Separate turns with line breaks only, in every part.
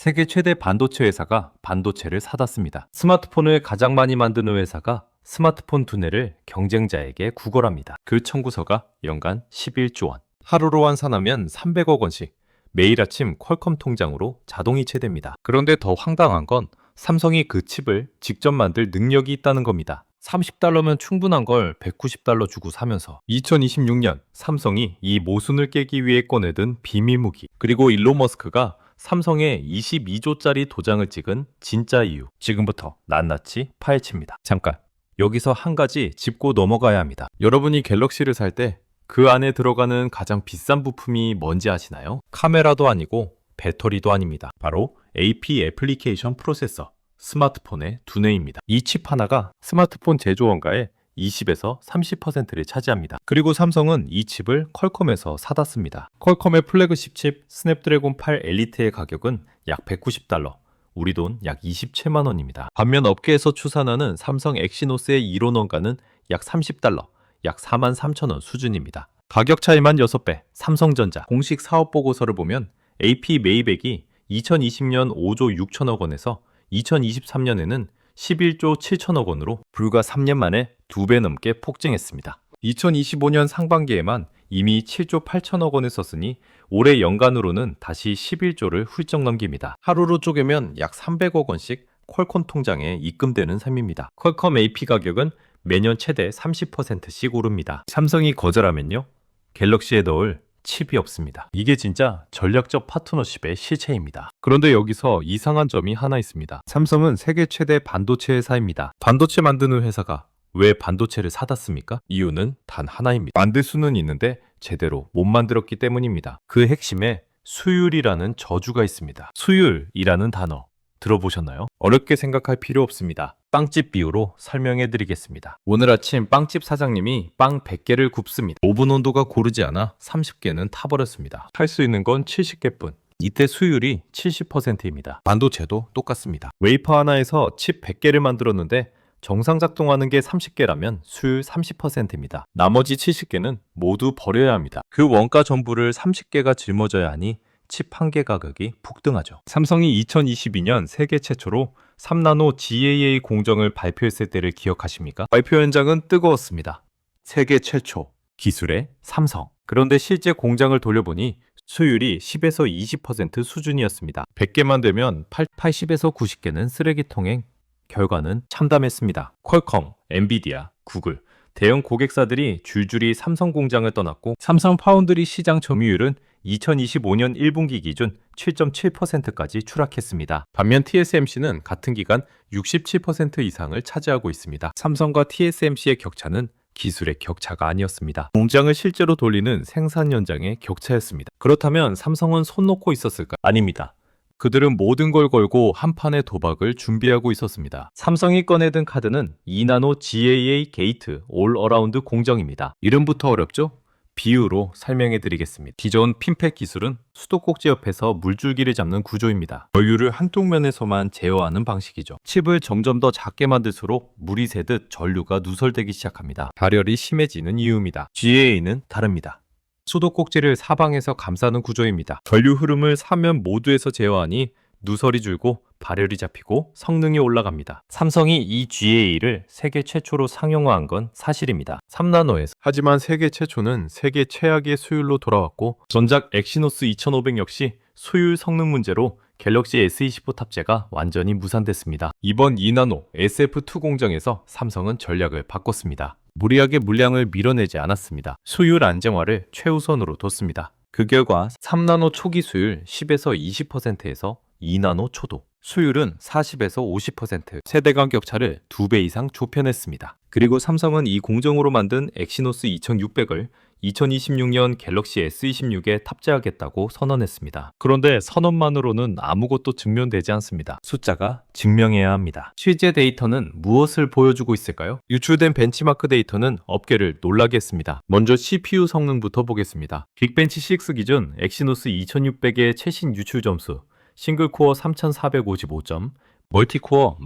세계 최대 반도체 회사가 반도체를 사놨습니다. 스마트폰을 가장 많이 만드는 회사가 스마트폰 두뇌를 경쟁자에게 구걸합니다. 그 청구서가 연간 11조 원. 하루로 환산하면 300억 원씩 매일 아침 퀄컴 통장으로 자동 이체됩니다. 그런데 더 황당한 건 삼성이 그 칩을 직접 만들 능력이 있다는 겁니다. 30달러면 충분한 걸 190달러 주고 사면서 2026년 삼성이 이 모순을 깨기 위해 꺼내든 비밀 무기, 그리고 일론 머스크가 삼성에 22조짜리 도장을 찍은 진짜 이유, 지금부터 낱낱이 파헤칩니다. 잠깐, 여기서 한 가지 짚고 넘어가야 합니다. 여러분이 갤럭시를 살 때 그 안에 들어가는 가장 비싼 부품이 뭔지 아시나요? 카메라도 아니고 배터리도 아닙니다. 바로 AP 애플리케이션 프로세서, 스마트폰의 두뇌입니다. 이 칩 하나가 스마트폰 제조 원가의 20에서 30%를 차지합니다. 그리고 삼성은 이 칩을 퀄컴에서 사다 씁니다. 퀄컴의 플래그십 칩 스냅드래곤 8 엘리트의 가격은 약 190달러, 우리 돈 약 27만 원입니다. 반면 업계에서 추산하는 삼성 엑시노스의 이론 원가는 약 30달러, 약 4만 3천 원 수준입니다. 가격 차이만 6배. 삼성전자 공식 사업 보고서를 보면 AP 메이백이 2020년 5조 6천억 원에서 2023년에는 11조 7천억 원으로 불과 3년 만에 2배 넘게 폭증했습니다. 2025년 상반기에만 이미 7조 8천억 원을 썼으니 올해 연간으로는 다시 11조를 훌쩍 넘깁니다. 하루로 쪼개면 약 300억 원씩 퀄컴 통장에 입금되는 셈입니다. 퀄컴 AP 가격은 매년 최대 30%씩 오릅니다. 삼성이 거절하면요, 갤럭시에 넣을 칩이 없습니다. 이게 진짜 전략적 파트너십의 실체입니다. 그런데 여기서 이상한 점이 하나 있습니다. 삼성은 세계 최대 반도체 회사입니다. 반도체 만드는 회사가 왜 반도체를 사다 씁니까? 이유는 단 하나입니다. 만들 수는 있는데 제대로 못 만들었기 때문입니다. 그 핵심에 수율이라는 저주가 있습니다. 수율이라는 단어 들어보셨나요? 어렵게 생각할 필요 없습니다. 빵집 비유로 설명해 드리겠습니다. 오늘 아침 빵집 사장님이 빵 100개를 굽습니다. 오븐 온도가 고르지 않아 30개는 타버렸습니다. 할 수 있는 건 70개뿐. 이때 수율이 70%입니다. 반도체도 똑같습니다. 웨이퍼 하나에서 칩 100개를 만들었는데 정상 작동하는 게 30개라면 수율 30%입니다. 나머지 70개는 모두 버려야 합니다. 그 원가 전부를 30개가 짊어져야 하니 칩 한 개 가격이 폭등하죠. 삼성이 2022년 세계 최초로 3나노 GAA 공정을 발표했을 때를 기억하십니까? 발표 현장은 뜨거웠습니다. 세계 최초, 기술의 삼성. 그런데 실제 공장을 돌려보니 수율이 10에서 20% 수준이었습니다. 100개만 되면 80에서 90개는 쓰레기통행. 결과는 참담했습니다. 퀄컴, 엔비디아, 구글, 대형 고객사들이 줄줄이 삼성 공장을 떠났고 삼성 파운드리 시장 점유율은 2025년 1분기 기준 7.7%까지 추락했습니다. 반면 TSMC는 같은 기간 67% 이상을 차지하고 있습니다. 삼성과 TSMC의 격차는 기술의 격차가 아니었습니다. 공장을 실제로 돌리는 생산 현장의 격차였습니다. 그렇다면 삼성은 손 놓고 있었을까? 아닙니다. 그들은 모든 걸 걸고 한 판의 도박을 준비하고 있었습니다. 삼성이 꺼내든 카드는 2나노 GAA 게이트 올 어라운드 공정입니다. 이름부터 어렵죠? 비유로 설명해 드리겠습니다. 기존 핀팩 기술은 수도꼭지 옆에서 물줄기를 잡는 구조입니다. 전류를 한쪽 면에서만 제어하는 방식이죠. 칩을 점점 더 작게 만들수록 물이 새듯 전류가 누설되기 시작합니다. 발열이 심해지는 이유입니다. GAA는 다릅니다. 수도꼭지를 사방에서 감싸는 구조입니다. 전류 흐름을 사면 모두에서 제어하니 누설이 줄고 발열이 잡히고 성능이 올라갑니다. 삼성이 이 GAA를 세계 최초로 상용화한 건 사실입니다. 3나노에서. 하지만 세계 최초는 세계 최악의 수율로 돌아왔고 전작 엑시노스 2500 역시 수율 성능 문제로 갤럭시 S24 탑재가 완전히 무산됐습니다. 이번 2나노 SF2 공정에서 삼성은 전략을 바꿨습니다. 무리하게 물량을 밀어내지 않았습니다. 수율 안정화를 최우선으로 뒀습니다. 그 결과 3나노 초기 수율 10에서 20%에서 2나노 초도, 수율은 40에서 50%, 세대 간 격차를 2배 이상 좁혀냈습니다. 그리고 삼성은 이 공정으로 만든 엑시노스 2600을 2026년 갤럭시 S26에 탑재하겠다고 선언했습니다. 그런데 선언만으로는 아무것도 증명되지 않습니다. 숫자가 증명해야 합니다. 실제 데이터는 무엇을 보여주고 있을까요? 유출된 벤치마크 데이터는 업계를 놀라게 했습니다. 먼저 CPU 성능부터 보겠습니다. 빅벤치 6 기준 엑시노스 2600의 최신 유출 점수 싱글코어 3455점, 멀티코어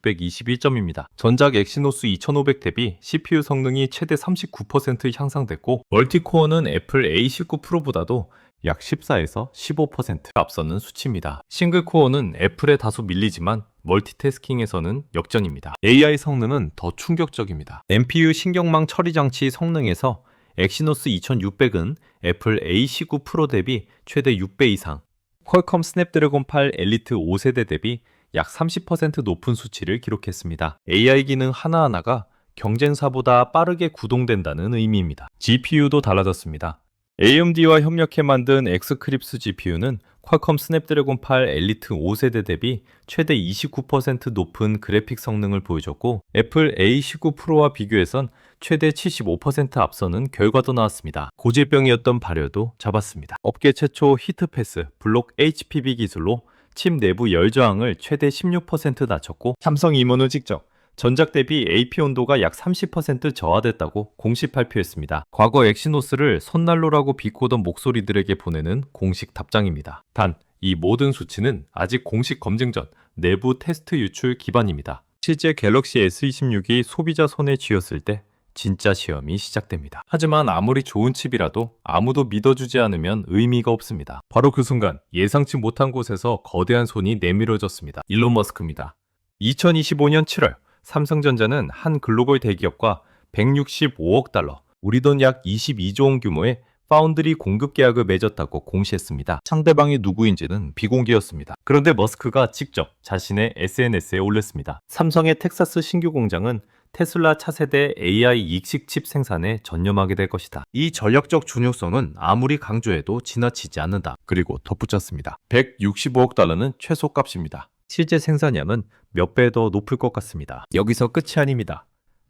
11621점입니다. 전작 엑시노스 2500 대비 CPU 성능이 최대 39% 향상됐고 멀티코어는 애플 A19 프로보다도 약 14에서 15% 앞서는 수치입니다. 싱글코어는 애플에 다소 밀리지만 멀티태스킹에서는 역전입니다. AI 성능은 더 충격적입니다. NPU 신경망 처리 장치 성능에서 엑시노스 2600은 애플 A19 프로 대비 최대 6배 이상, 퀄컴 스냅드래곤 8 엘리트 5세대 대비 약 30% 높은 수치를 기록했습니다. AI 기능 하나하나가 경쟁사보다 빠르게 구동된다는 의미입니다. GPU도 달라졌습니다. AMD와 협력해 만든 엑스크립스 GPU는 퀄컴 스냅드래곤 8 엘리트 5세대 대비 최대 29% 높은 그래픽 성능을 보여줬고 애플 A19 프로와 비교해선 최대 75% 앞서는 결과도 나왔습니다. 고질병이었던 발열도 잡았습니다. 업계 최초 히트패스 블록 HPV 기술로 칩 내부 열 저항을 최대 16% 낮췄고 삼성 임원은 직접 전작 대비 AP 온도가 약 30% 저하됐다고 공식 발표했습니다. 과거 엑시노스를 손난로라고 비꼬던 목소리들에게 보내는 공식 답장입니다. 단, 이 모든 수치는 아직 공식 검증 전 내부 테스트 유출 기반입니다. 실제 갤럭시 S26이 소비자 손에 쥐었을 때 진짜 시험이 시작됩니다. 하지만 아무리 좋은 칩이라도 아무도 믿어주지 않으면 의미가 없습니다. 바로 그 순간 예상치 못한 곳에서 거대한 손이 내밀어졌습니다. 일론 머스크입니다. 2025년 7월 삼성전자는 한 글로벌 대기업과 165억 달러, 우리 돈 약 22조 원 규모의 파운드리 공급 계약을 맺었다고 공시했습니다. 상대방이 누구인지는 비공개였습니다. 그런데 머스크가 직접 자신의 SNS에 올렸습니다. 삼성의 텍사스 신규 공장은 테슬라 차세대 AI 익식 칩 생산에 전념하게 될 것이다. 이 전략적 중요성은 아무리 강조해도 지나치지 않는다. 그리고 덧붙였습니다. 165억 달러는 최소값입니다. 실제 생산량은 몇 배 더 높을 것 같습니다. 여기서 끝이 아닙니다.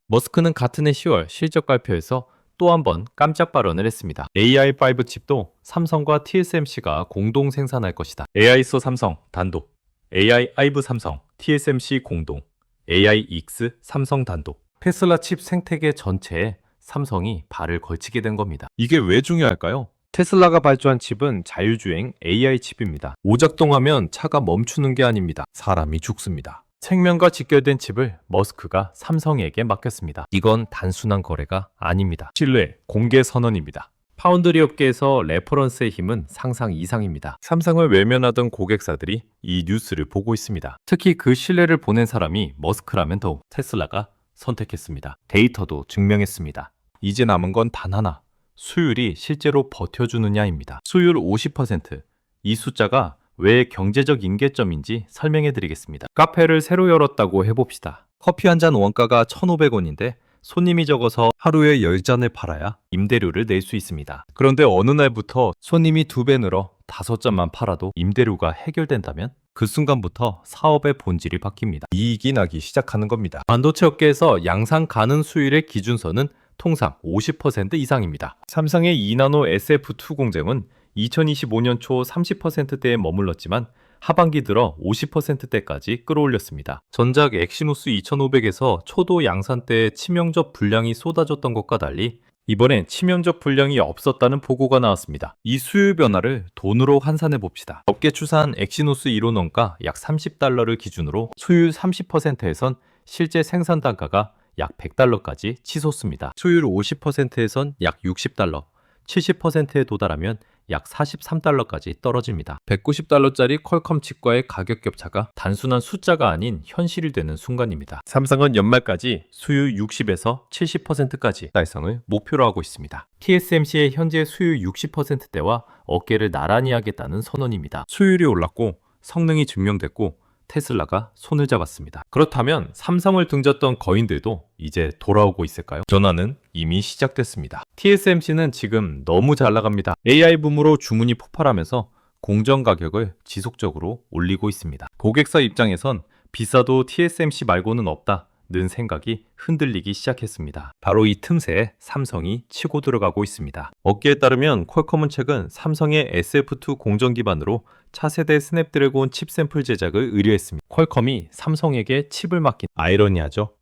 머스크는 같은 해 10월 실적 발표에서 또 한 번 깜짝 발언을 했습니다. AI5 칩도 삼성과 TSMC가 공동 생산할 것이다. AI소 삼성 단독, AI5 삼성, TSMC 공동, AIX 삼성 단독. 테슬라 칩 생태계 전체에 삼성이 발을 걸치게 된 겁니다. 이게 왜 중요할까요? 테슬라가 발주한 칩은 자율주행 AI 칩입니다. 오작동하면 차가 멈추는 게 아닙니다. 사람이 죽습니다. 생명과 직결된 칩을 머스크가 삼성에게 맡겼습니다. 이건 단순한 거래가 아닙니다. 신뢰, 공개 선언입니다. 파운드리 업계에서 레퍼런스의 힘은 상상 이상입니다. 삼성을 외면하던 고객사들이 이 뉴스를 보고 있습니다. 특히 그 신뢰를 보낸 사람이 머스크라면 더욱 테슬라가 선택했습니다. 데이터도 증명했습니다. 이제 남은 건 단 하나. 수율이 실제로 버텨주느냐입니다. 수율 50%. 이 숫자가 왜 경제적 임계점인지 설명해 드리겠습니다. 카페를 새로 열었다고 해봅시다. 커피 한 잔 원가가 1,500원인데 손님이 적어서 하루에 10잔을 팔아야 임대료를 낼 수 있습니다. 그런데 어느 날부터 손님이 2배 늘어 5잔만 팔아도 임대료가 해결된다면 그 순간부터 사업의 본질이 바뀝니다. 이익이 나기 시작하는 겁니다. 반도체 업계에서 양산 가능 수율의 기준선은 통상 50% 이상입니다. 삼성의 2나노 SF2 공정은 2025년 초 30%대에 머물렀지만 하반기 들어 50%대까지 끌어올렸습니다. 전작 엑시노스 2500에서 초도 양산 때 치명적 불량이 쏟아졌던 것과 달리 이번엔 치명적 불량이 없었다는 보고가 나왔습니다. 이 수율 변화를 돈으로 환산해 봅시다. 업계 추산 엑시노스 1호 원가 약 30달러를 기준으로 수율 30%에선 실제 생산 단가가 약 100달러까지 치솟습니다. 수율 50%에선 약 60달러, 70%에 도달하면 약 43달러까지 떨어집니다. 190달러짜리 퀄컴 칩과의 가격 격차가 단순한 숫자가 아닌 현실이 되는 순간입니다. 삼성은 연말까지 수율 60에서 70%까지 달성을 목표로 하고 있습니다. TSMC의 현재 수율 60%대와 어깨를 나란히 하겠다는 선언입니다. 수율이 올랐고 성능이 증명됐고 테슬라가 손을 잡았습니다. 그렇다면 삼성을 등졌던 거인들도 이제 돌아오고 있을까요? 전환은 이미 시작됐습니다. TSMC는 지금 너무 잘 나갑니다. AI 붐으로 주문이 폭발하면서 공정 가격을 지속적으로 올리고 있습니다. 고객사 입장에선 비싸도 TSMC 말고는 없다. 는 생각이 흔들리기 시작했습니다. 바로 이 틈새에 삼성이 치고 들어가고 있습니다. 업계에 따르면 퀄컴은 최근 삼성의 SF2 공정 기반으로 차세대 스냅드래곤 칩 샘플 제작을 의뢰했습니다. 퀄컴이 삼성에게 칩을 맡긴 아이러니하죠.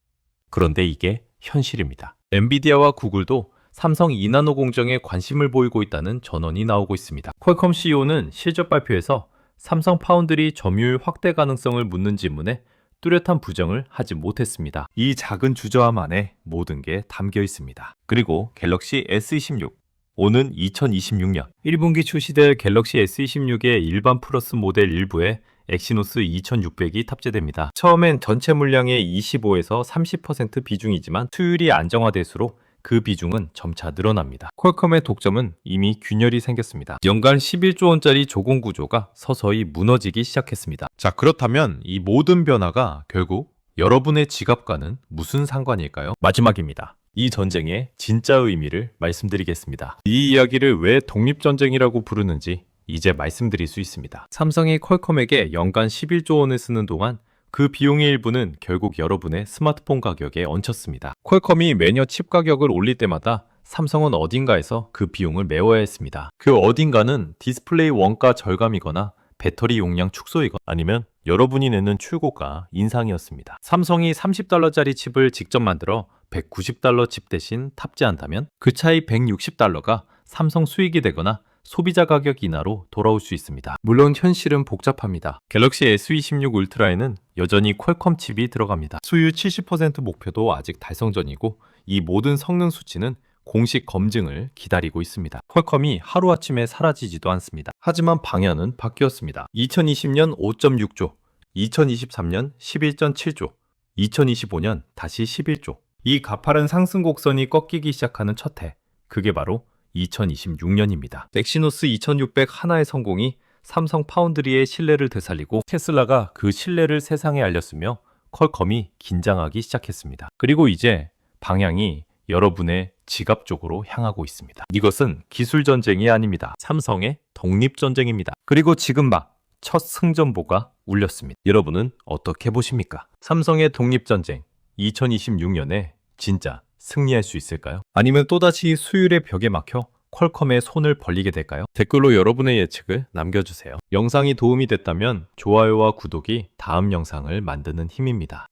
그런데 이게 현실입니다. 엔비디아와 구글도 삼성 2나노 공정에 관심을 보이고 있다는 전언이 나오고 있습니다. 퀄컴 CEO는 실적 발표에서 삼성 파운드리 점유율 확대 가능성을 묻는 질문에 뚜렷한 부정을 하지 못했습니다. 이 작은 주저함 안에 모든 게 담겨 있습니다. 그리고 갤럭시 S26, 오는 2026년 1분기 출시될 갤럭시 S26의 일반 플러스 모델 일부에 엑시노스 2600이 탑재됩니다. 처음엔 전체 물량의 25에서 30% 비중이지만 수율이 안정화될수록 그 비중은 점차 늘어납니다. 퀄컴의 독점은 이미 균열이 생겼습니다. 연간 11조 원짜리 조공 구조가 서서히 무너지기 시작했습니다. 자, 그렇다면 이 모든 변화가 결국 여러분의 지갑과는 무슨 상관일까요? 마지막입니다. 이 전쟁의 진짜 의미를 말씀드리겠습니다. 이 이야기를 왜 독립전쟁이라고 부르는지 이제 말씀드릴 수 있습니다. 삼성이 퀄컴에게 연간 11조 원을 쓰는 동안 그 비용의 일부는 결국 여러분의 스마트폰 가격에 얹혔습니다. 퀄컴이 매년 칩 가격을 올릴 때마다 삼성은 어딘가에서 그 비용을 메워야 했습니다. 그 어딘가는 디스플레이 원가 절감이거나 배터리 용량 축소이거나 아니면 여러분이 내는 출고가 인상이었습니다. 삼성이 30달러짜리 칩을 직접 만들어 190달러 칩 대신 탑재한다면 그 차이 160달러가 삼성 수익이 되거나 소비자 가격 인하로 돌아올 수 있습니다. 물론 현실은 복잡합니다. 갤럭시 S26 울트라에는 여전히 퀄컴 칩이 들어갑니다. 수율 70% 목표도 아직 달성 전이고 이 모든 성능 수치는 공식 검증을 기다리고 있습니다. 퀄컴이 하루아침에 사라지지도 않습니다. 하지만 방향은 바뀌었습니다. 2020년 5.6조, 2023년 11.7조, 2025년 다시 11조. 이 가파른 상승 곡선이 꺾이기 시작하는 첫 해, 그게 바로 2026년입니다. 엑시노스 2600 하나의 성공이 삼성 파운드리의 신뢰를 되살리고 테슬라가 그 신뢰를 세상에 알렸으며 퀄컴이 긴장하기 시작했습니다. 그리고 이제 방향이 여러분의 지갑 쪽으로 향하고 있습니다. 이것은 기술 전쟁이 아닙니다. 삼성의 독립 전쟁입니다. 그리고 지금 막 첫 승전보가 울렸습니다. 여러분은 어떻게 보십니까? 삼성의 독립 전쟁 2026년에 진짜 승리할 수 있을까요? 아니면 또다시 수율의 벽에 막혀 퀄컴의 손을 벌리게 될까요? 댓글로 여러분의 예측을 남겨주세요. 영상이 도움이 됐다면 좋아요와 구독이 다음 영상을 만드는 힘입니다.